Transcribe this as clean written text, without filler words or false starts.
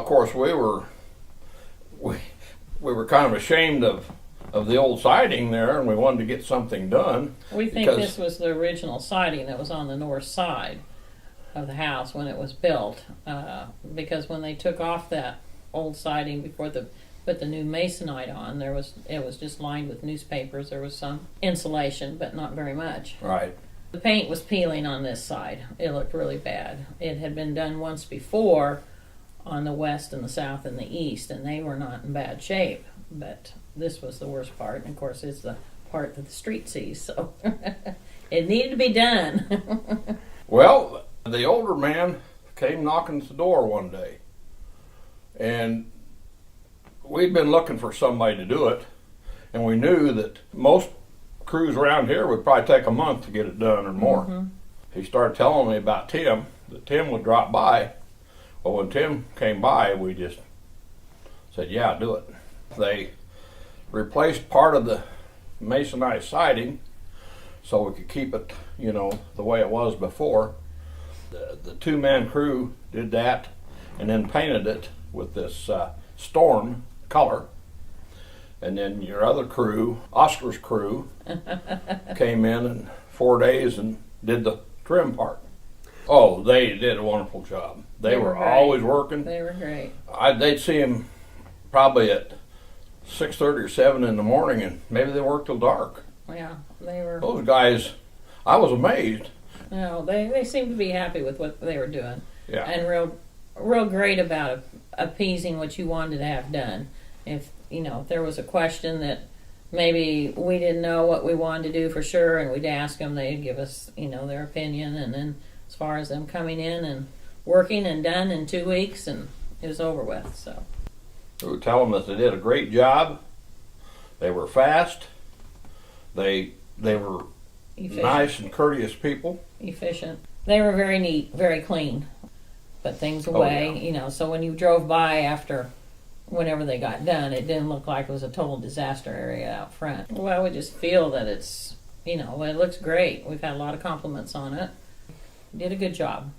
of course, we were kind of ashamed of the old siding there, and we wanted to get something done. We think this was the original siding that was on the north side of the house when it was built, because when they took off that old siding before they put the new masonite on, it was just lined with newspapers. There was some insulation, but not very much. Right. The paint was peeling on this side. It looked really bad. It had been done once before on the west and the south and the east, and they were not in bad shape. But this was the worst part, and of course it's the part that the street sees, so it needed to be done. Well, the older man came knocking at the door one day, and we'd been looking for somebody to do it, and we knew that most crews around here would probably take a month to get it done or more. Mm-hmm. He started telling me about Tim, that Tim would drop by. Well, when Tim came by, we just said, yeah, do it. They replaced part of the masonite siding so we could keep it, the way it was before. The two-man crew did that and then painted it with this storm color. And then your other crew, Oscar's crew, came in 4 days and did the trim part. Oh, they did a wonderful job. They were always working. They were great. They'd see them probably at 6:30 or 7 in the morning, and maybe they worked till dark. Yeah, they were. Those guys, I was amazed. No, they seemed to be happy with what they were doing. Yeah. And real great about appeasing what you wanted to have done. If there was a question that maybe we didn't know what we wanted to do for sure, and we'd ask them, they'd give us their opinion, and then as far as them coming in and working and done in 2 weeks, and it was over with. So we would tell them that they did a great job. They were fast. They were efficient. Nice and courteous people. Efficient. They were very neat, very clean. Put things away, so when you drove by after whenever they got done, it didn't look like it was a total disaster area out front. Well, we just feel that it's, it looks great. We've had a lot of compliments on it. Did a good job.